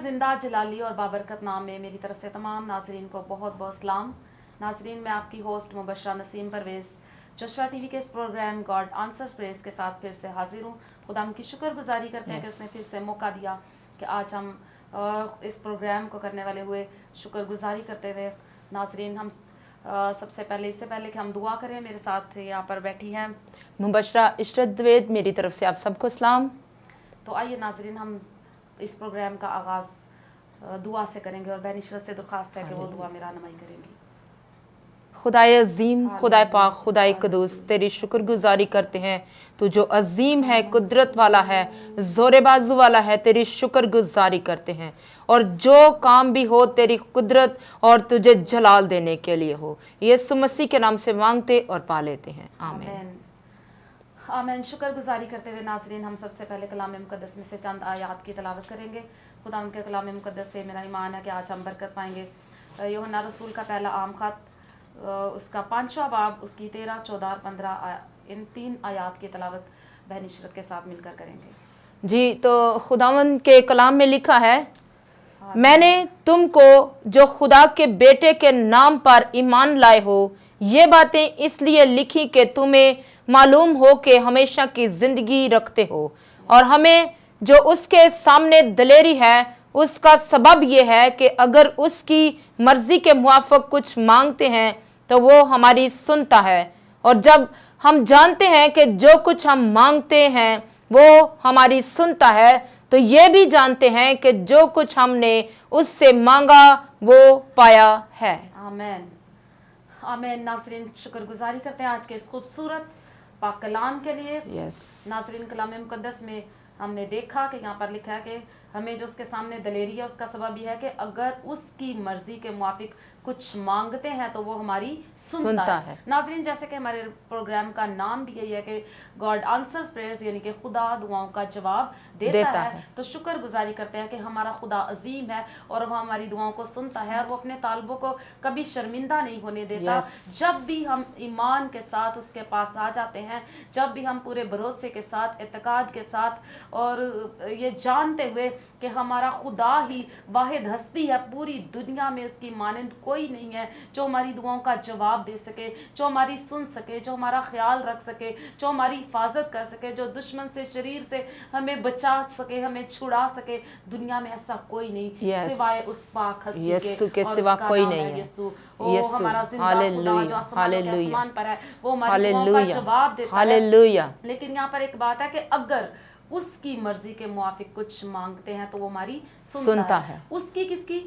जिंदा जलाली और बाबरकत नाम में मेरी तरफ से तमाम नाजरीन को बहुत बहुत सलाम। नाजरीन, मैं आपकी host Mubashra Naseem Parvez Joshua TV के इस प्रोग्राम गॉड आंसर्स प्रेयर्स के साथ फिर से हाजिर हूँ। खुदा की शुक्रगुजारी करते हैं कि उसने फिर से मौका दिया कि आज हम इस प्रोग्राम को करने वाले हुए शुक्रगुजारी करते हुए नाजरीन हम सबसे पहले इससे पहले कि हम दुआ करें, मेरे साथ यहाँ पर बैठी हैं मुबशरा इशरत द्वेद, मेरी तरफ से आप सबको सलाम। तो आइए नाजरीन, हम इस प्रोग्राम का आगाज़ दुआ से करेंगे और बहन इशरत से दरख्वास्त है कि वो दुआ में रहनुमाई करेंगी। खुदाए अजीम, खुदाए पाक, खुदाए कदूस, तेरी शुक्रगुजारी करते हैं। तू जो अजीम है, कुदरत वाला है, जोरे बाजू वाला है, तेरी शुक्रगुजारी करते हैं। और जो काम भी हो तेरी कुदरत और तुझे जलाल देने के लिए हो, यीशु मसीह के नाम से मांगते और पा लेते हैं, आमीन। आमीन। शुक्रगुजारी करते हुए नाजरीन, हम सबसे पहले कलाम मुकद्दस में से चंद आयात की तिलावत करेंगे। खुदा उनके कलाम मुकद्दस से मेरा ईमान है कि आज हम बरकत पाएंगे। यूहन्ना रसूल का पहला आम खत, उसका 5वां बाब, उसकी 13, 14 और 15 इन 3 आयात की तिलावत बहन इशरत के साथ मिलकर करेंगे। जी, तो खुदावंद के कलाम में लिखा है, मैंने तुमको जो खुदा के बेटे के नाम पर ईमान लाए हो, ये बातें इसलिए लिखी कि तुम्हें मालूम हो कि हमेशा की जिंदगी रखते हो, और हमें जो उसके सामने दलेरी है उसका सबब यह है कि अगर उसकी मर्जी के मुआफिक कुछ मांगते हैं तो वो हमारी सुनता है। और जब हम जानते हैं कि जो कुछ हम मांगते हैं वो हमारी सुनता है, तो ये भी जानते हैं कि जो कुछ हमने उससे मांगा वो पाया है। आमीन। आमीन। नाज़रीन, शुक्रगुजारी करते हैं आज के इस खूबसूरत पाक कलाम के लिए। नाज़रीन, कलाम मुकद्दस में हमने देखा कि यहाँ पर लिखा है कि हमें जो उसके सामने दलेरी है उसका सबब यह है कि अगर उसकी मर्जी के मुआफिक कुछ मांगते हैं तो वो हमारी सुनता है। नाज़रीन, जैसे कि हमारे प्रोग्राम का नाम भी यही है कि गॉड आंसर्स प्रेयर्स, यानी कि खुदा दुआओं का जवाब देता है। तो शुक्रगुजारी करते हैं कि हमारा खुदा अजीम है और वो हमारी दुआओं को सुनता है और वो अपने तालबों को कभी शर्मिंदा नहीं होने देता। जब भी हम ईमान के साथ उसके पास आ जाते हैं, जब भी हम पूरे भरोसे के साथ, एतकाद के साथ और ये जानते हुए कि हमारा खुदा ही वाहिद हस्ती है, पूरी दुनिया में उसकी मानंद कोई नहीं है जो हमारी दुआओं का जवाब दे सके, जो हमारी सुन सके, जो हमारा ख्याल रख सके, जो हमारी हिफाजत कर सके, जो दुश्मन से, शरीर से हमें बचा सके, हमें छुड़ा सके। दुनिया में ऐसा कोई नहीं सिवाय उस पाक हस्ती के, सिवा कोई नहीं है। यीशु, वो हमारा जिंदा खुदा जो आसमान पर है, वो हमारी दुआओं का जवाब देता है। लेकिन यहाँ पर एक बात है कि अगर उसकी मर्जी के मुआफिक कुछ मांगते हैं तो वो हमारी सुनता है। उसकी किसकी?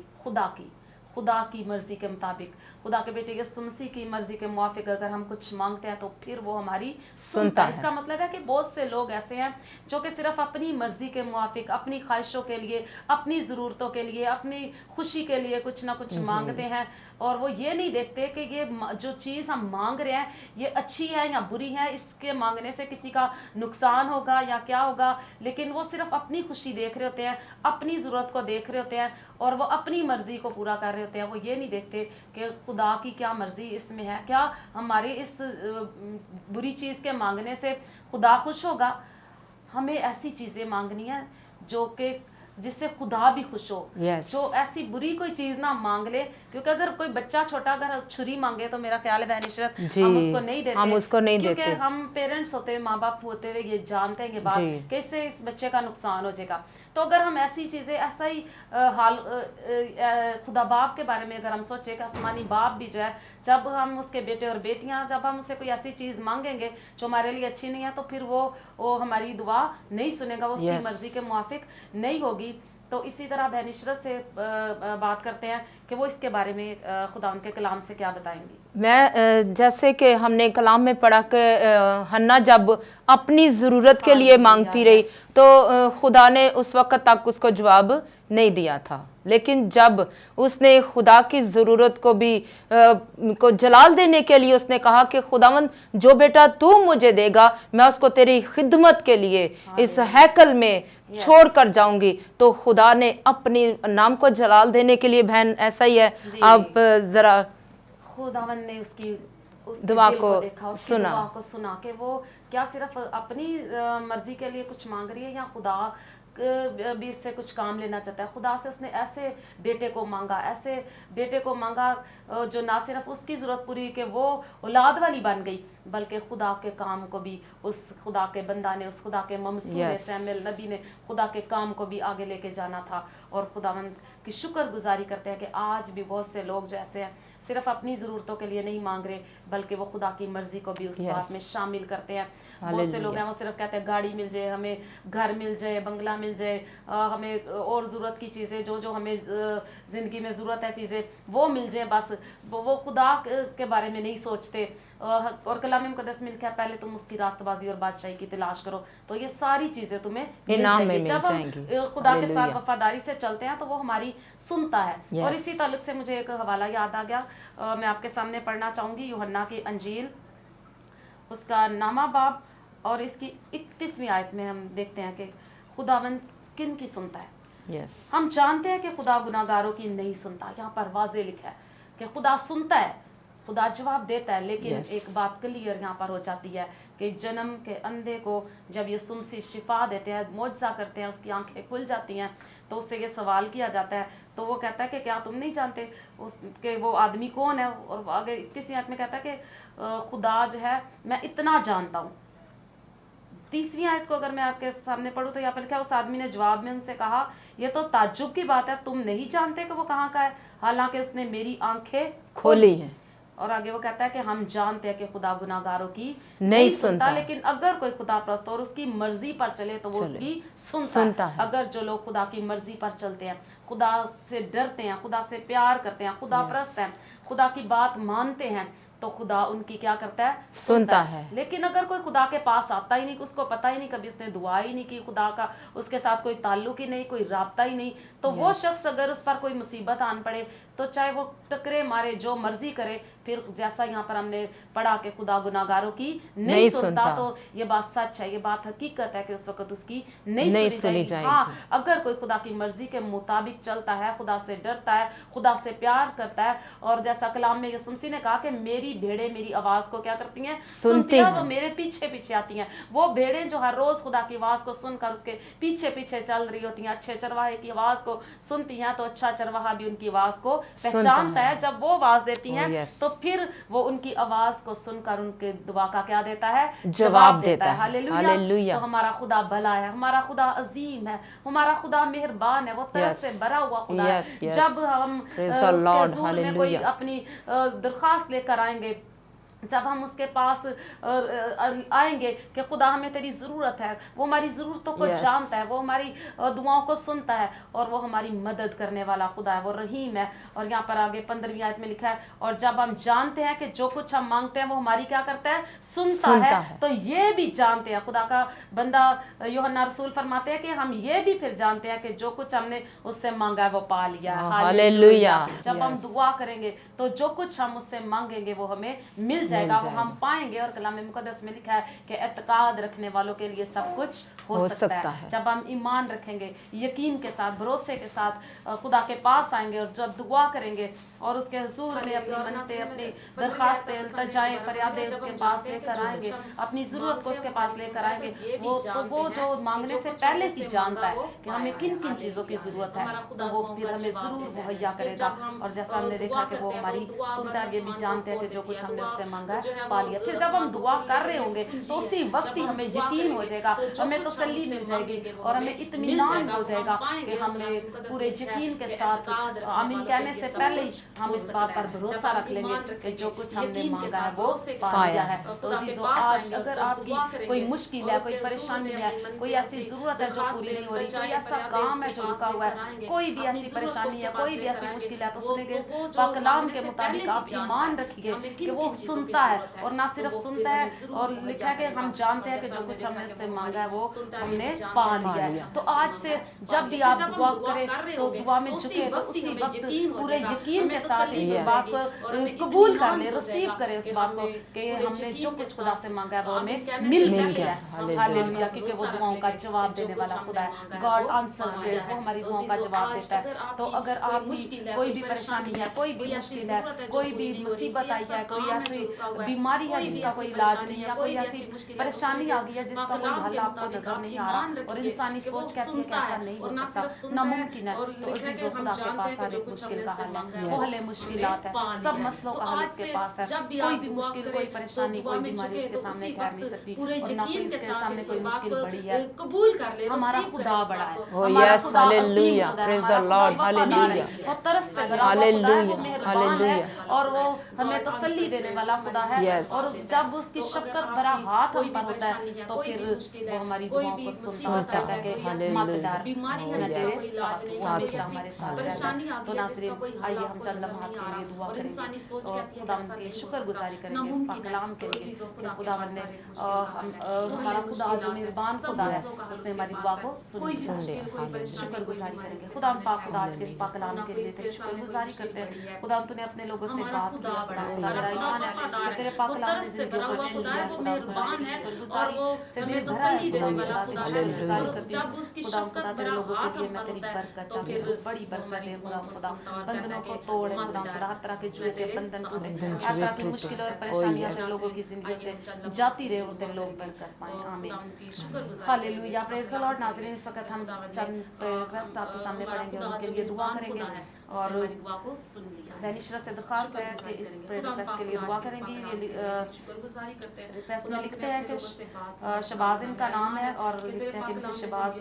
खुदा की मर्जी के मुताबिक, खुदा के बेटे यीशु मसीह की मर्जी के मुआफिक अगर हम कुछ मांगते हैं तो फिर वो हमारी सुनता है। इसका मतलब है कि बहुत से लोग ऐसे हैं जो कि सिर्फ अपनी मर्जी के मुआफिक, अपनी ख्वाहिशों के लिए, अपनी ज़रूरतों के लिए, अपनी खुशी के लिए कुछ ना कुछ मांगते हैं और वो ये नहीं देखते कि ये जो चीज़ हम मांग रहे हैं ये अच्छी है या बुरी है, इसके मांगने से किसी का नुकसान होगा या क्या होगा। लेकिन वो सिर्फ अपनी खुशी देख रहे होते हैं, अपनी ज़रूरत को देख रहे होते हैं और वो अपनी मर्जी को पूरा कर रहे होते हैं। वो ये नहीं देखते कि खुदा की क्या मर्जी इसमें है, क्या हमारे इस बुरी चीज़ के मांगने से खुदा खुश होगा। हमें ऐसी चीज़ें मांगनी है जो कि जिससे खुदा भी खुश हो। जो ऐसी बुरी कोई चीज ना मांग ले, क्योंकि अगर कोई बच्चा छोटा अगर छुरी मांगे तो मेरा ख्याल है बहन इशरत हम उसको नहीं देते, क्योंकि हम पेरेंट्स होते हुए, माँ बाप होते हुए ये जानते हैं ये बात कि इससे इस बच्चे का नुकसान हो जाएगा। तो अगर हम ऐसी चीजें, ऐसा ही हाल खुदा बाप के बारे में अगर हम सोचे कि आसमानी बाप भी जो है, जब हम उसके बेटे और बेटियां, जब हम उससे कोई ऐसी चीज मांगेंगे जो हमारे लिए अच्छी नहीं है तो फिर वो हमारी दुआ नहीं सुनेगा, वो उसकी मर्जी के मुआफिक नहीं होगी। तो इसी तरह बहन इशरत से बात करते हैं कि वो इसके बारे में खुदा उनके कलाम से क्या बताएंगी। मैं जैसे कि हमने कलाम में पढ़ा कि हन्ना जब अपनी ज़रूरत के लिए मांगती रही तो खुदा ने उस वक़्त तक उसको जवाब नहीं दिया था, लेकिन जब उसने खुदा की ज़रूरत को भी को जलाल देने के लिए उसने कहा कि खुदावंद जो बेटा तू मुझे देगा मैं उसको तेरी खिदमत के लिए इस हैकल में छोड़ कर जाऊंगी, तो खुदा ने अपनी नाम को जलाल देने के लिए, बहन ऐसा ही है, आप जरा खुदावन ने उसकी दुआ को देखा, उसकी दुआ को सुना कि वो क्या सिर्फ अपनी मर्जी के लिए कुछ मांग रही है या खुदा भी इससे कुछ काम लेना चाहता है। खुदा से उसने ऐसे बेटे को मांगा जो ना सिर्फ उसकी ज़रूरत पूरी कि वो औलाद वाली बन गई, बल्कि खुदा के काम को भी उस खुदा के बंदा ने, उस खुदा के ममसूल ने, सैमुएल नबी ने खुदा के काम को भी आगे लेके जाना था। और खुदावंद की शुक्रगुजारी करते हैं कि आज भी बहुत से लोग जो ऐसे हैं सिर्फ अपनी ज़रूरतों के लिए नहीं मांग रहे, बल्कि वो खुदा की मर्जी को भी उस बात में शामिल करते हैं। बहुत से लोग हैं वो सिर्फ कहते हैं गाड़ी मिल जाए, हमें घर मिल जाए, बंगला मिल जाए, हमें और ज़रूरत की चीज़ें जो हमें ज़िंदगी में ज़रूरत है चीज़ें वो मिल जाए, बस वो खुदा के बारे में नहीं सोचते। और कलाम मुक़द्दस में लिखा है पहले तुम उसकी रास्तबाजी और बादशाही की तलाश करो तो ये सारी चीज़ें तुम्हें मिल जाएंगी। जब हम खुदा के साथ वफादारी से चलते हैं तो वो हमारी सुनता है। और इसी ताल्लुक से मुझे एक हवाला याद आ गया, मैं आपके सामने पढ़ना चाहूँगी। यूहन्ना की अंजील उसका नामा बाब और इसकी 31वीं आयत में हम देखते हैं कि खुदावंद किन की सुनता है। हम जानते हैं कि खुदा गुनाहगारों की नहीं सुनता, यहाँ पर वाज़े लिखा है कि खुदा सुनता है, खुदा जवाब देता है। लेकिन एक बात क्लियर यहाँ पर हो जाती है कि जन्म के अंधे को जब यीशु मसीह शिफा देते हैं, मौजज़ा करते हैं, उसकी आंखें खुल जाती हैं, तो उससे ये सवाल किया जाता है, तो वो कहता है कि क्या तुम नहीं जानते कि वो आदमी कौन है। और आगे 31वीं आयत में कहता है कि खुदा जो है मैं इतना जानता हूँ। 30वीं आयत को अगर मैं आपके सामने पढ़ूँ तो यहाँ पर लिखा है उस आदमी ने जवाब में उनसे कहा ये तो ताज्जुब की बात है, तुम नहीं जानते कि वो कहाँ का है, हालांकि उसने मेरी आंखें खोली हैं। और आगे वो कहता है कि हम जानते हैं कि खुदा गुनाहगारों की नहीं सुनता, लेकिन अगर कोई खुदा परस्त और उसकी मर्जी पर चले तो वो उसकी सुनता है। अगर जो लोग खुदा की मर्जी पर चलते हैं, खुदा से डरते हैं, खुदा से प्यार करते हैं, खुदा परस्त हैं, खुदा की बात मानते हैं, तो खुदा उनकी क्या करता है, सुनता है। लेकिन अगर कोई खुदा के पास आता ही नहीं, उसको पता ही नहीं, कभी उसने दुआ ही नहीं की, खुदा का उसके साथ कोई ताल्लुक ही नहीं, कोई राब्ता ही नहीं, तो वो शख्स अगर उस पर कोई मुसीबत आन पड़े तो चाहे वो टकरे मारे, जो मर्जी करे, फिर जैसा यहाँ पर हमने पढ़ा कि खुदा गुनाहगारों की नहीं सुनता, तो ये बात सच है, ये बात हकीकत है कि उस वक्त उसकी नहीं सुनी जाएगी। हाँ, अगर कोई खुदा की मर्जी के मुताबिक चलता है, खुदा से डरता है, खुदा से प्यार करता है, और जैसा कलाम में यीशु मसीह ने कहा कि मेरी भेड़ें मेरी आवाज को क्या करती हैं, सुनती हैं, वो मेरे पीछे पीछे आती हैं। वो भेड़ें जो हर रोज खुदा की आवाज को सुनकर उसके पीछे पीछे चल रही होती हैं, अच्छे चरवाहे की आवाज को सुनती हैं, तो अच्छा चरवाहा भी उनकी आवाज को पहचानता है। जब वो आवाज देती हैं तो फिर वो उनकी आवाज को सुनकर उनके दुआ का क्या देता है, जवाब देता है। हालेलुया। तो हमारा खुदा भला है, हमारा खुदा अजीम है, हमारा खुदा मेहरबान है, वो तरस से भरा हुआ खुदा है। जब हम उसके हुजूर में कोई अपनी दरख्वास्त लेकर आएंगे, जब हम उसके पास आएंगे कि खुदा हमें तेरी ज़रूरत है, वो हमारी ज़रूरतों को जानता है, वो हमारी दुआओं को सुनता है, और वो हमारी मदद करने वाला खुदा है, वो रहीम है। और यहाँ पर आगे 15वीं आयत में लिखा है और जब हम जानते हैं कि जो कुछ हम मांगते हैं वो हमारी क्या करता है, सुनता है, तो ये भी जानते हैं, खुदा का बंदा यूहन्ना रसूल फरमाते हैं कि हम ये भी फिर जानते हैं कि जो कुछ हमने उससे मांगा है वो पा लिया है। हालेलुया। जब हम दुआ करेंगे तो जो कुछ हम उससे मांगेंगे वो हमें मिल जाएगा, वो हम पाएंगे। और कलाम मुक़द्दस में लिखा है कि एतकाद रखने वालों के लिए सब कुछ हो सकता है। जब हम ईमान रखेंगे, यकीन के साथ, भरोसे के साथ खुदा के पास आएंगे और जब दुआ करेंगे और उसके हुजूर में अपनी मन्नतें, अपनी दरख्वास्तें, इल्तिजाएं, फरियादें उसके पास लेकर आएंगे, अपनी ज़रूरत को उसके पास लेकर आएंगे, वो जो मांगने से पहले ही जानता है कि हमें किन किन चीज़ों की ज़रूरत है, तो वो फिर हमें ज़रूर मुहैया करेगा। और जैसा हमने देखा कि वो हमारी सुनता है, ये भी जानते हैं कि जो कुछ हमने उससे मांगा है पा लिया। फिर जब हम दुआ कर रहे होंगे तो उसी वक्त ही हमें यकीन हो जाएगा, हमें तसल्ली मिल जाएगी और हमें इत्मीनान हो जाएगा कि हमने पूरे यकीन के साथ आमीन कहने से पहले ही हम इस बात पर भरोसा रख लेंगे कि जो कुछ हमने मांगा है वो पाया है। तो आज अगर आपकी कोई मुश्किल है, कोई परेशानी है, कोई ऐसी जरूरत है जो पूरी नहीं हो रही, कोई ऐसा काम है जो रुका हुआ है, कोई भी ऐसी परेशानी है, कोई भी ऐसी मुश्किल है, तो सुनेंगे कलाम के मुताबिक आप ईमान रखिए कि वो सुनता है, और ना सिर्फ सुनता है, और लिखा है कि हम जानते हैं कि जो कुछ हमने उससे मांगा है वो हमने पा लिया है। तो आज से जब भी आप दुआ करें तो दुआ में झुके तो उसी वक्त पूरे यकीन के साथ इस बात को कबूल कर ले, रिसीव करे उस बात को कि हमने जो कुछ खुदा से मांगा है वो हमें मिल गया है। हालेलुया, क्योंकि वो दुआओं का जवाब देने वाला खुदा है। गॉड आंसर्स प्रेयर्स, वो हमारी दुआओं का जवाब देता है। तो अगर आप कोई भी परेशानी है, कोई भी मुश्किल है, कोई भी मुसीबत आई है, कोई ऐसी बीमारी है जिसका कोई इलाज नहीं है, कोई ऐसी परेशानी आ गई है जिसका कोई हल आपको नजर नहीं आ रहा और इंसानी सोच कहती है कि ऐसा नहीं हो सकता, नामुमकिन है, तो अजीजों खुदा के पास हर एक मुश्किल का हल है। वो हल मुश्किलात है, सब मसलों का हल उसके पास है। कोई भी मुश्किल, कोई परेशानी, कोई बीमारी उसके सामने ठहर नहीं सकती और ना कोई उसके सामने कोई मुश्किल बड़ी है। कबूल कर ले, हमारा खुदा बड़ा है। Oh yes, hallelujah, praise the Lord, hallelujah, वो तरस से भरा हुआ खुदा है, वो मेहरबान है और वो हमें तसल्ली देने वाला खुदा है। और जब उसकी शफकत भरा हाथ हम पर होता है तो फिर वो हमारी दुआओं को सुनता है कि मत डर, मैं तेरे साथ हूँ, हमेशा हमारे साथ रहता है। तो नाज़रीन, आइए हम चंद लम्हात के लिए दुआ करेंगे और खुदावंद की शुक्रगुजारी करेंगे इस पाक कलाम के लिए कि खुदावंद ने हमारा खुदा जो मेहरबान खुदा है उसने हमारी दुआ को सुन लिया। शुक्रगुजारी करेंगे खुदा पाक खुदा आज के इस पाक कलाम के लिए तेरी शुक्रगुजारी करते हैं। खुदा तूने अपने लोगों से बात की, खुदा मेरा ईमान है कि तेरे पाक कलाम ने जिंदगी को छू लिया। खुदा शुक्रगुजारी से दिल भरा है खुदा मेरा शुक्रगुजारी करती हूं। खुदा खुदा तेरे लोगों के लिए मैं तेरी बरकत चाहती हूं, बड़ी बरकत है खुदा। खुदा बंधनों को तोड़ खुदा, हर तरह के जुए के बंधन टूटे, हर तरह की मुश्किलें और परेशानियां तेरे लोगों की जिंदगी से जाती रहे और तेरे लोग बरकत पाएं। आमीन, हालेलुया, प्रेज द लॉर्ड। नाज़रीन, इस वक्त हम चंद रिक्वेस्ट आपके सामने पढ़ेंगे और उनके लिए दुआ करेंगे और दानिशरा से दरख्वास्त है कि इस रिक्वेस्ट के लिए दुआ करेंगे। ये रिक्वेस्ट में लिखते हैं कि शबाज इनका नाम है और लिखते हैं कि मिसेस शबाज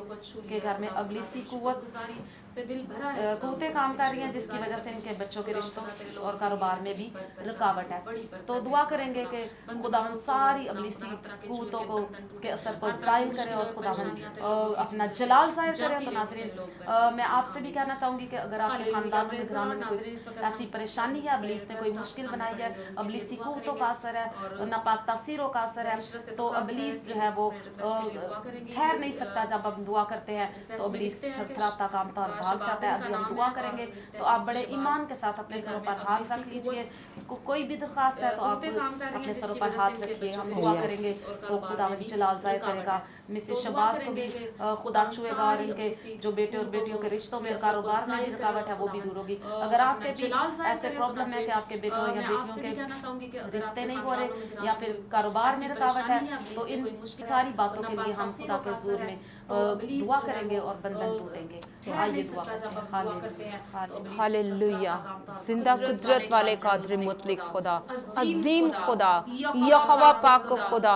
के घर में अबलीसी कुव्वतें काम कर रही हैं जिसकी वजह से इनके बच्चों के रिश्तों और कारोबार में भी रुकावट है। तो दुआ करेंगे कि खुदावंद सारी अबलीसी कुव्वतों को के असर को ज़ाहिर करे और खुदावंद अपना जलाल ज़ाहिर करे। तो नाज़रीन, मैं आपसे भी कहना चाहूँगी कि अगर आपके खानदान में घराने में कोई ऐसी परेशानी है, अबलीस ने कोई मुश्किल बनाई है, अबलीसी कुव्वतों का असर है, नापाक तासीरों का असर है, तो अबलीस जो है वो ठहर नहीं सकता। जब हम दुआ करते हैं तो अबलीस थरथराता कांपता और भाग जाता है। अभी हम दुआ करेंगे तो आप बड़े ईमान के साथ अपने सरों पर हाथ रख लीजिए। कोई भी दरख्वास्त है तो आप अपने सरों पर हाथ रखिए। हम दुआ करेंगे तो खुदावंद जलाल ज़ाहिर करेगा। मिसेस शबाज को भी खुदा छुएगा और इनके जो बेटे और बेटियों के रिश्तों में, कारोबार में भी रुकावट है वो भी दूर होगी। अगर आपके भी ऐसे प्रॉब्लम है कि आपके बेटों या बेटियों के रिश्ते नहीं हो रहे या फिर कारोबार में रुकावट है, तो इन सारी बातों के लिए हम खुदा के हुजूर में दुआ करेंगे और बंधन टूटेंगे। आइए दुआ करते हैं। हालेलुया, जिंदा कुदरत वाले कादिर मुतलक खुदा, अजीम खुदा, यहोवा पाक खुदा,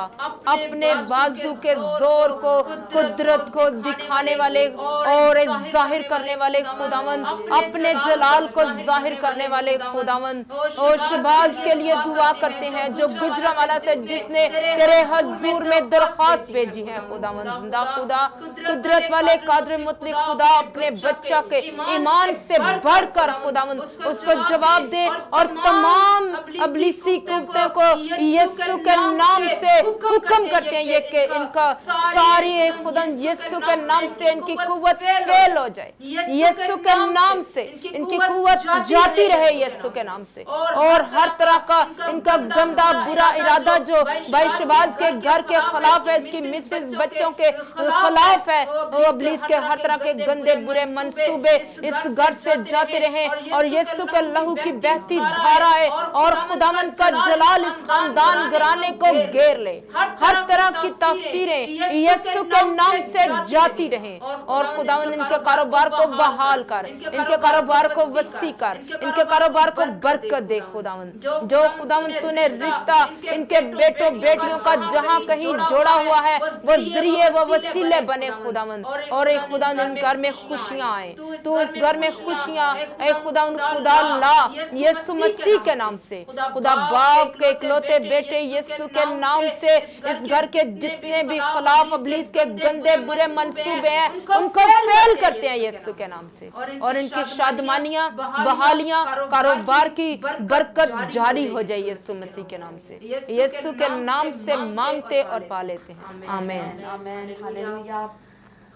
अपने बाजू के जोर को, कुदरत को दिखाने वाले और जाहिर करने वाले खुदावंद, अपने जलाल को जाहिर करने वाले खुदावंद। और शबाज के लिए दुआ करते हैं जो गुजरांवाला से जिसने तेरे हुजूर में दरख्वास्त भेजी है खुदावंद। जिंदा खुदा, कुदरत वाले कादिर मुतलक खुदा, अपने बच्चा के ईमान से बढ़कर खुदावंद उसको जवाब दे और तमाम अबलीसी कुव्वतों को यीशु के नाम से हुक्म करते हैं ये कि इनका सारी खुदा यीशु के नाम से इनकी कुव्वत फेल हो जाए। यीशु के नाम से इनकी कुव्वत जाती रहे यीशु के नाम से। और हर तरह का इनका गंदा बुरा इरादा जो भाई शबाज के घर के खिलाफ है, इसकी मिसेस बच्चों के खिलाफ है, वो अबलीस के हर तरह के गंदे बुरे मंसूबे इस घर से जाते रहे और यीशु के लहू की बहती धारा है और खुदावंद का जलाल इस खानदान घराने को घेर ले। हर तरह की तासीरें यीशु के नाम से जाती रहें और खुदावंद इनके कारोबार को बहाल कर, इनके कारोबार को वसी कर, इनके कारोबार को बरकत दे खुदावंद। जो खुदावंद तूने रिश्ता इनके बेटों बेटियों का जहां कहीं जोड़ा हुआ है वो जरिए वो वसीले बने खुदावंद। और एक खुदावंद इन घर में खुशियां आए, तू इस घर में खुशियां एक खुदावंद खुदा ला यीशु मसीह के नाम से। खुदा बाप के इकलौते बेटे यीशु के नाम से इस घर के जितने भी खिलाफ अबलीस के गंदे बुरे मंसूबे हैं उनको फेल करते हैं यीशु के नाम से। और इनकी शादमानियां, बहालियां, कारोबार की बरकत जारी हो जाए यीशु मसीह के नाम से। यीशु के नाम से मांगते और पा लेते हैं, आमीन। आमीन, हालेलुया।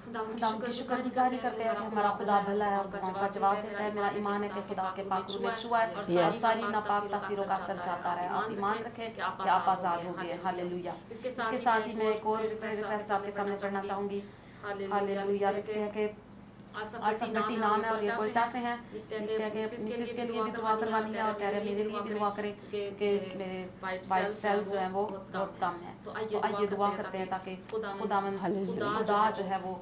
खुदा की शुक्रगुजारी करते हैं कि हमारा खुदा भला है और दुआओं का जवाब देता है। मेरा ईमान है कि खुदा के पाक रूह में छुआ है और सारी नापाक तासीरों का असर जाता रहे। आप ईमान रखें कि आप आज़ाद हो गए। हालेलुया। इसके साथ ही मैं एक और रिक्वेस्ट आपके सामने पढ़ना चाहूँगी। हालेलुया। लिखते हैं कि आसिफ भट्टी नाम है और ये कोयटा से हैं। लिखते हैं कि मिसेस के लिए भी दुआ करवानी है और कह रहे हैं मेरे लिए भी दुआ करें कि मेरे वाइट सेल्स जो हैं वो बहुत कम हैं। तो आइए दुआ करते हैं ताकि खुदा जो है वो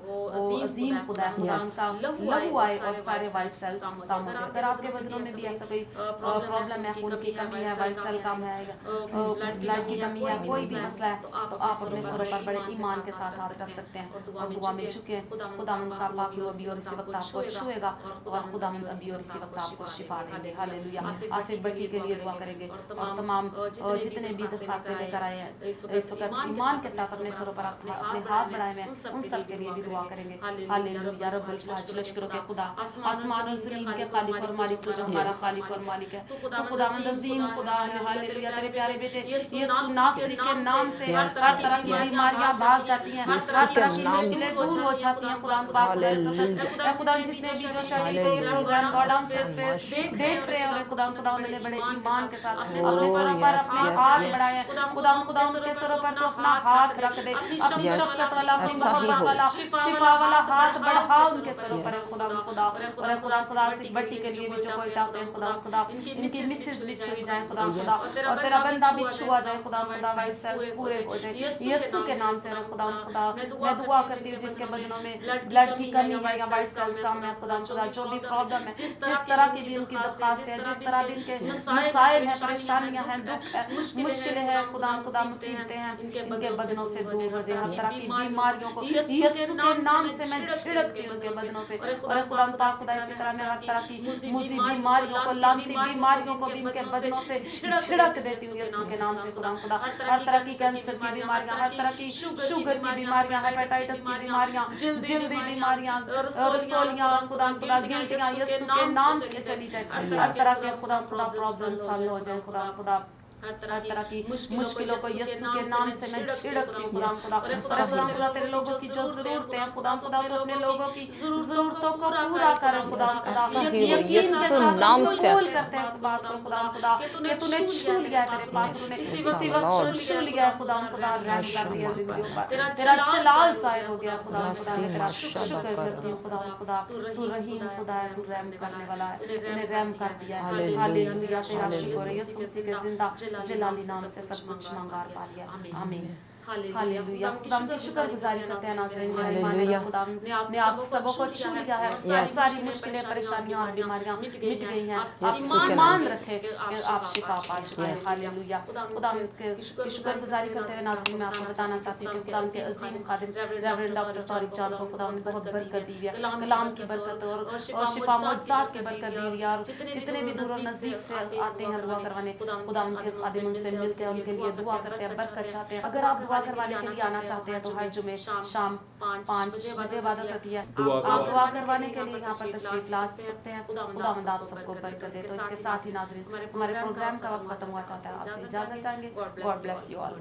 अजीम खुदा है, खुदा उनका लहू आए और सारे वाइट सेल्स कम हो जाए। अगर आपके बदनों में भी ऐसा कोई प्रॉब्लम है, खून की कमी है, वाइट सेल कम है, ब्लड की कमी है, कोई भी मसला है, तो आप अपने सरों पर बड़े ईमान के साथ हाथ रख सकते हैं और दुआ में झुके। खुदा उनका पाक रूह अभी और इसी वक्त आपको छुएगा और खुदा अभी और इसी वक्त आपको शिफा देंगे। हालेलुया। आसिफ भट्टी के लिए दुआ करेंगे और तमाम जितने भी दरखास्तें लेकर आए हैं इस वक्त ईमान के साथ अपने सरों पर अपने हाथ बढ़ाए हैं, उन सब के लिए भी दुआ करेंगे। हालेलुया। रब्बुल लश्करों के खुदा, आसमान और जमीन के खालिक और मालिक, तो जो हमारा खालिक और मालिक है, तो खुदावंद अजीम खुदा है। हालेलुया। तेरे प्यारे बेटे यीशु नासरी के नाम से हर तरह की बीमारियां भाग जाती हैं, हर तरह की मुश्किलें दूर हो जाती हैं। खुदा पास खुदा जितने भी जो शरीर के प्रोग्राम गॉड देख रहे हैं और खुदा ने बड़े ईमान के साथ अपने सरों पर अपने हाथ बढ़ाए हैं। खुदा उनके सरों पर तो अपना हाथ रख दे, अपनी शफ़क़त वाला, अपनी मोहब्बत वाला, शिफा वाला हाथ बढ़ा उनके सरों पर। खुदा आसिफ भट्टी के लिए भी जो कोयटा से खुदा इनकी मिसेस भी छुई जाए खुदा और तेरा बंदा भी छुआ जाए खुदा वाइट सेल्स पूरे हो जाए यीशु के नाम से। खुदा मैं दुआ करती हूँ जिनके बदनों में ब्लड की कमी है या वाइट सेल्स कम है, खुदा जो भी प्रॉब्लम है, जिस तरह की भी उनकी दरखास्त है, जिस तरह भी इनके मसाइल हैं, परेशानियां हैं, दुख है, मुश्किलें हैं, खुदा मुसीबतें हैं, इनके बदनों से दूर हो जाए। हर तरह की बीमारियों को यीशु के नाम से मैं छिड़कती हूँ उनके बदनों से। और खुदा इसी तरह मैं हर तरह की मुसीब बीमारियों को, लानती बीमारियों को भी इनके बदनों से छिड़क देती हूँ यीशु के नाम से। खुदा हर तरह की कैंसर की बीमारियां, हर तरह की शुगर की बीमारियां, हेपेटाइटिस की बीमारियां, जल्दी बीमारियां, रसोलियां, खुदा गिल्टियां यीशु के नाम से चली जाए। हर तरह के खुदा प्रॉब्लम सॉल्व हो जाए। खुदा हर तरह की मुश्किलों को यीशु के नाम से मैं छिड़कती हूँ। खुदा तेरे लोगों की जो जरूरतें हैं खुदा तो अपने लोगों की जरूरतों को पूरा करे। खुदा यकीन के साथ हम कबूल करते हैं इस बात को खुदा कि तूने छू लिया है, तेरे पाक ने इसी वक्त छू लिया है। खुदा रहम कर दिया जिंदगियों पर, तेरा जलाल ज़ाहिर हो गया। खुदा मैं तेरा शुक्र करती हूँ। खुदा तू रहीम खुदा है, तू रहम करने वाला है, तूने रहम कर दिया है। हालेलुया। तेरा शुक्र है यीशु मसीह के जिंदा जलाली नाम से सब कुछ मंगार पा लिया। आमीन। हालेलुया। खुदा की शुक्रगुजारी करते हैं नाज़रीन। खुदा ने आप सबों को छू लिया है, सारी मुश्किलें, परेशानियां और बीमारियां मिट गई हैं। आप ईमान रखें कि आप शिफा पा चुके हैं। हालेलुया। खुदा की शुक्रगुजारी करते हुए नाज़रीन मैं आपको बताना चाहती हूँ कि खुदा के अजीम खादिम रेवरेंड डॉक्टर तारिक जान को खुदा ने बहुत बरकत दी है, कलाम की बरकत और शिफा मुआज़ात की बरकत दी है। और जितने भी दूर और नज़दीक से आते हैं दुआ करवाने, खुदा उनके खादिम उनसे मिलते हैं, उनके लिए दुआ करते हैं, बरकत चाहते हैं। अगर आप दुआ करवाने के लिए आना चाहते हैं तो हर जुमे शाम 5 बजे इबादत होती है। आप दुआ करवाने के लिए यहाँ पर तशरीफ ला सकते हैं। खुदावंद आप सबको बरकत दे। तो इसके साथ ही नाज़रीन हमारे प्रोग्राम का वक्त खत्म हुआ चाहता है, आपसे इजाज़त चाहेंगे। God bless you all.